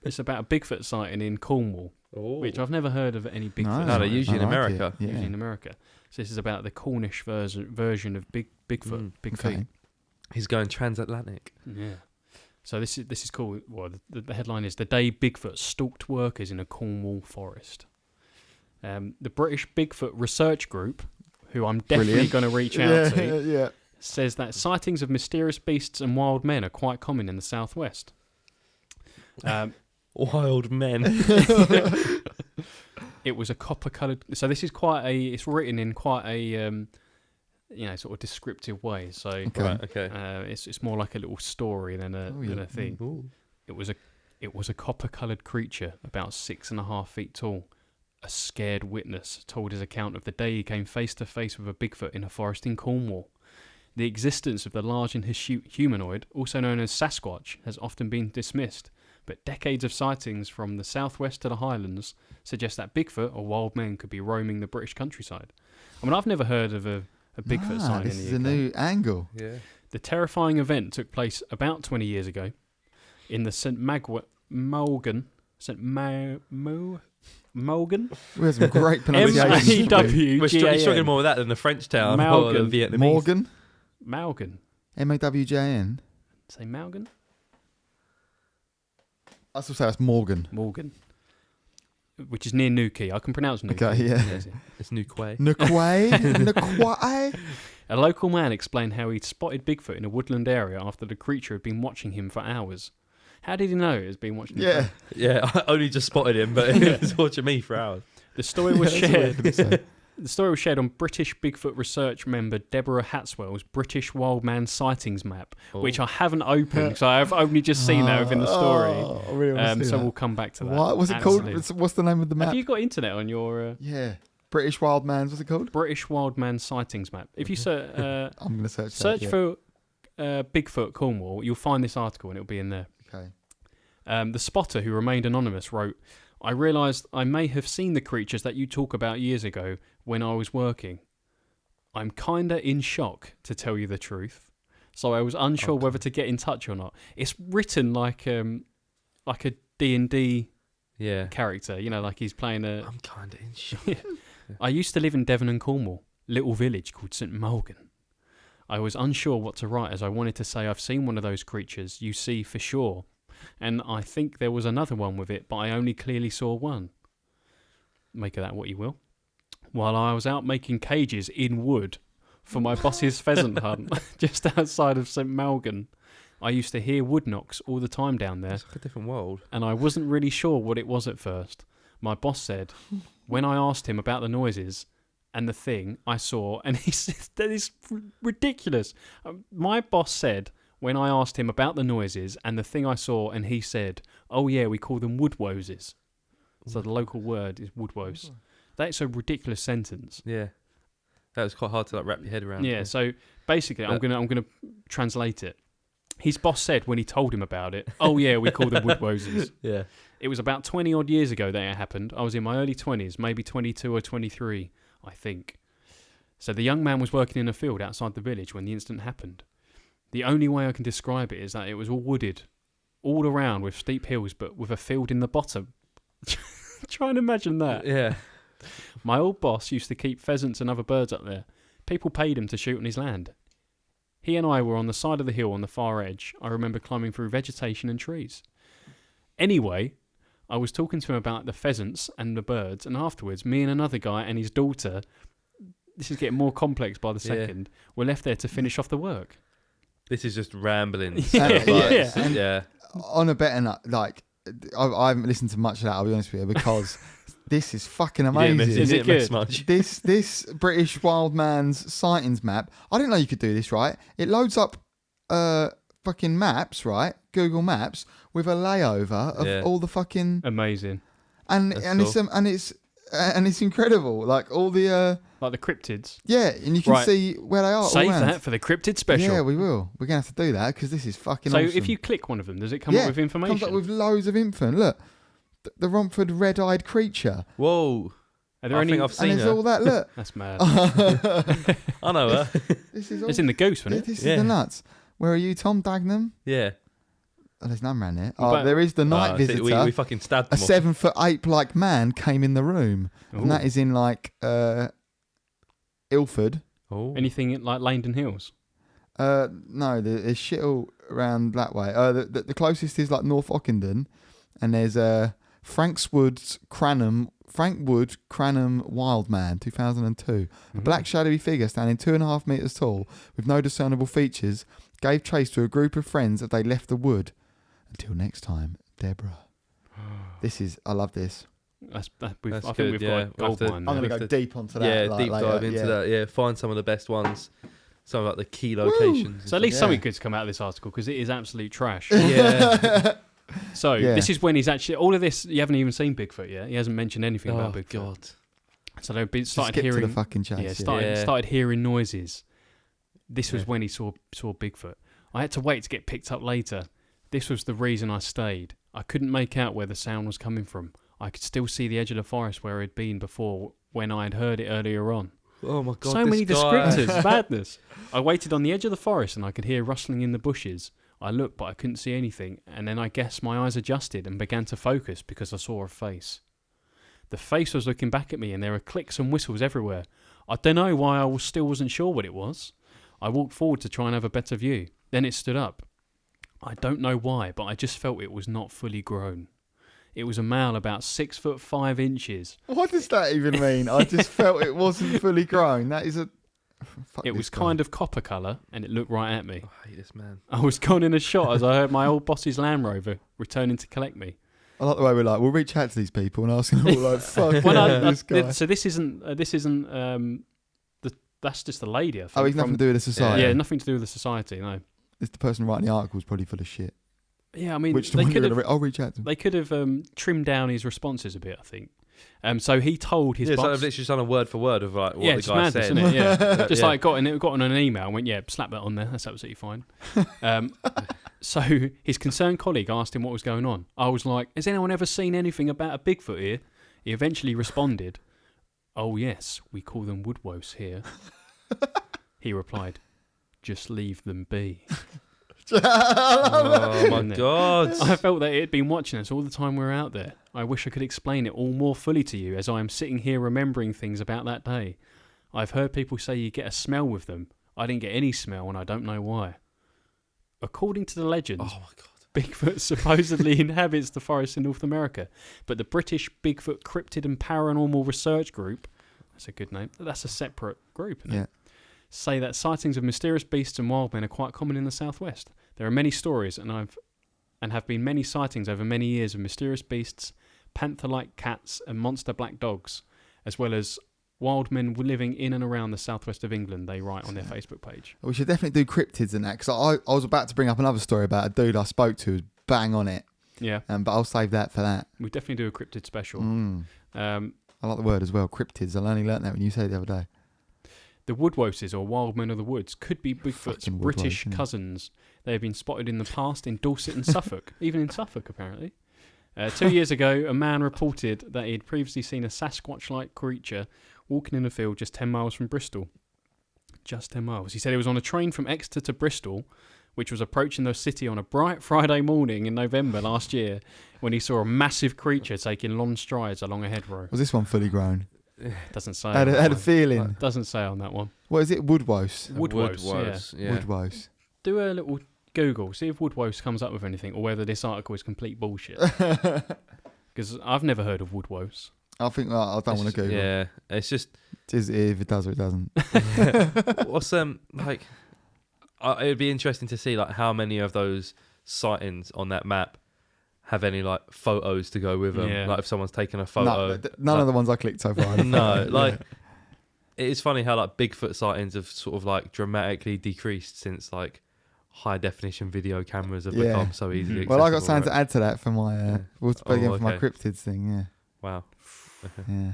It's about a Bigfoot sighting in Cornwall, which I've never heard of any Bigfoot. No, they're usually in America. Yeah. Usually in America. So this is about the Cornish version of Bigfoot. Big feet. He's going transatlantic. Yeah. So this is cool. Well, the headline is "The Day Bigfoot Stalked Workers in a Cornwall Forest." The British Bigfoot Research Group, who I'm definitely going to reach out to, says that sightings of mysterious beasts and wild men are quite common in the southwest. Wild men. It was a copper-coloured. So this is it's written in quite a sort of descriptive way. So it's more like a little story than a thing. Ooh. It was a copper-coloured creature about 6.5 feet tall. A scared witness told his account of the day he came face to face with a Bigfoot in a forest in Cornwall. The existence of the large and hirsute humanoid, also known as sasquatch, has often been dismissed, but decades of sightings from the southwest to the Highlands suggest that Bigfoot or wild men could be roaming the British countryside. I mean, I've never heard of a Bigfoot sighting in the UK. This is a new angle. Yeah. The terrifying event took place about 20 years ago in the St. Malgan. We have some great pronunciations. M-A-W-G-A-N. We're struggling more with that than the French town or the Vietnamese. Malgan. M-A-W-J-N. Say Malgan? I still say that's Morgan. Morgan. Which is near Newquay. I can pronounce Newquay. Okay, yeah. It's Newquay. Newquay. A local man explained how he'd spotted Bigfoot in a woodland area after the creature had been watching him for hours. How did he know it has been watching him? Yeah, I only just spotted him, but he was watching me for hours. The story was shared. The story was shared on British Bigfoot research member Deborah Hatswell's British Wild Man Sightings map, which I haven't opened, so I've only just seen that within the story. I really want to see that. We'll come back to that. What was it called? What's the name of the map? Have you got internet on your... British Wild Man, what's it called? British Wild Man Sightings map. If you I'm going to search for Bigfoot Cornwall, you'll find this article and it'll be in there. Okay. The spotter, who remained anonymous, wrote, "I realised I may have seen the creatures that you talk about years ago when I was working. I'm kinda in shock, to tell you the truth. So I was unsure whether to get in touch or not." It's written like a D&D character, like he's playing a... I'm kinda in shock. I used to live in Devon and Cornwall, little village called St. Malgan. I was unsure what to write as I wanted to say I've seen one of those creatures you see for sure. And I think there was another one with it, but I only clearly saw one. Make of that what you will. While I was out making cages in wood for my boss's pheasant hunt just outside of St. Malgan, I used to hear wood knocks all the time down there. It's like a different world. And I wasn't really sure what it was at first. My boss said, when I asked him about the noises and the thing I saw, and he said, that is ridiculous. My boss said, when I asked him about the noises and the thing I saw, and he said, "Oh yeah, we call them woodwoses." So the local word is woodwose. That's a ridiculous sentence. Yeah, that was quite hard to wrap your head around. Yeah. So basically, I'm gonna translate it. His boss said when he told him about it, "Oh yeah, we call them woodwoses." Yeah. It was about 20 odd years ago that it happened. I was in my early 20s, maybe 22 or 23, I think. So the young man was working in a field outside the village when the incident happened. The only way I can describe it is that it was all wooded, all around with steep hills, but with a field in the bottom. Try and imagine that. Yeah. My old boss used to keep pheasants and other birds up there. People paid him to shoot on his land. He and I were on the side of the hill on the far edge. I remember climbing through vegetation and trees. Anyway, I was talking to him about the pheasants and the birds, and afterwards, me and another guy and his daughter, this is getting more complex by the second, were left there to finish off the work. This is just ramblings. Yeah. On a better note, I haven't listened to much of that, I'll be honest with you, because this is fucking amazing. Is it good? Much. This British Wild Man's Sightings map, I didn't know you could do this, right? It loads up fucking maps, right? Google Maps with a layover of all the fucking... Amazing. And it's incredible. Like all the... like the cryptids. Yeah, and you can see where they are. Save that for the cryptid special. Yeah, we will. We're going to have to do that because this is fucking awesome. So if you click one of them, does it come up with information? It comes up with loads of info. Look, the Romford red-eyed creature. Whoa. Are there I've seen and her. there's all that, look. That's mad. I know her. This is it's in the goose, wasn't it? This is the nuts. Where are you, Tom Dagenham? Yeah. Oh, there's none around there. But- There is the night visitor. We fucking stabbed A them all. 7-foot ape-like man came in the room, Ooh. and that is in like Ilford. Oh. Anything like Langdon Hills? No, there's shit all around that way. The closest is like North Ockenden, and there's Frank Wood Cranham Wild Man, 2002. A black shadowy figure standing 2.5 meters tall with no discernible features gave chase to a group of friends as they left the wood. Until next time, Deborah. I love this. I think good, we've yeah. got gold We'll have to- mine. I'm there. going to go the- deep onto that. Yeah, like, deep later. dive into Yeah. that. Yeah, find some of the best ones. Some of like the key locations. So at least Yeah. something good's come out of this article because it is absolute trash. Yeah. So Yeah. this is when he's actually all of this. You haven't even seen Bigfoot yet. He hasn't mentioned anything Oh about Bigfoot. God. So they've been Just started skip to hearing. the fucking chase. Yeah, started hearing noises. This was Yeah. when he saw Bigfoot. I had to wait to get picked up later. This was the reason I stayed. I couldn't make out where the sound was coming from. I could still see the edge of the forest where I'd been before when I had heard it earlier on. Oh my God. So this many guy. descriptors, madness. I waited on the edge of the forest and I could hear rustling in the bushes. I looked, but I couldn't see anything, and then I guess my eyes adjusted and began to focus because I saw a face. The face was looking back at me, and there were clicks and whistles everywhere. I don't know why I still wasn't sure what it was. I walked forward to try and have a better view. Then it stood up. I don't know why, but I just felt it was not fully grown. It was a male about 6'5". What does that even mean? I just felt it wasn't fully grown. That is a. It was kind of copper colour, and it looked right at me. I hate this man. I was gone in a shot as I heard my old boss's Land Rover returning to collect me. I like the way we're like, we'll reach out to these people and ask them all like, fuck this guy. So this isn't. That's just the lady. I think, Oh, he's nothing to do with the society. Yeah, nothing to do with the society. No. It's the person writing the article is probably full of shit. Yeah, I mean, Which they could have. I'll reach out to them. They could have trimmed down his responses a bit. I think. So he told his Yeah, so boss. I've literally just done a word for word of like what Yeah, the it's guy madness, said. isn't it? Yeah, just Yeah. like got on an email and went, yeah, slap that on there. That's absolutely fine. So his concerned colleague asked him what was going on. I was like, has anyone ever seen anything about a Bigfoot here? He eventually responded, oh yes, we call them woodwose here. He replied, just leave them be. Oh my Isn't it? God. I felt that it had been watching us all the time we were out there. I wish I could explain it all more fully to you as I am sitting here remembering things about that day. I've heard people say you get a smell with them. I didn't get any smell and I don't know why. According to the legend, Oh my God. Bigfoot supposedly inhabits the forest in North America, but the British Bigfoot Cryptid and Paranormal Research Group, that's a good name, that's a separate group, isn't it? Say that sightings of mysterious beasts and wild men are quite common in the southwest. There are many stories and have been many sightings over many years of mysterious beasts, panther-like cats and monster black dogs, as well as wild men living in and around the southwest of England, they write on their Facebook page. We should definitely do cryptids and that, because I was about to bring up another story about a dude I spoke to who was bang on it, Yeah, but I'll save that for that. we definitely do a cryptid special. I like the word as well, cryptids. I only learnt that when you said it the other day. The woodwoses, or wild men of the woods, could be Bigfoot's Fucking British woodwose, innit? cousins. They have been spotted in the past in Dorset and Suffolk, even in Suffolk apparently. 2 years ago, a man reported that he had previously seen a Sasquatch-like creature walking in a field just 10 miles from Bristol. Just 10 miles. He said he was on a train from Exeter to Bristol, which was approaching the city on a bright Friday morning in November last year, when he saw a massive creature taking long strides along a hedgerow. Was this one fully grown? Doesn't say. I on that had a one. feeling. Doesn't say on that one. What is it? Woodwose. Woodwose, yeah. Woodwose. Do a little Google, see if Woodwose comes up with anything, or whether this article is complete bullshit. Because I've never heard of Woodwose. I think I don't want to Google. Yeah, it's just If it does or it doesn't. what's like. It'd be interesting to see like how many of those sightings on that map have any like photos to go with them. Yeah. Like if someone's taken a photo. None of the ones I clicked so far. No, like it is funny how like Bigfoot sightings have sort of like dramatically decreased since like high definition video cameras have Yeah. become so easily accessible. Well, I got something to add to that for my. Yeah. We'll speak again for my okay. cryptids thing. Wow. Yeah.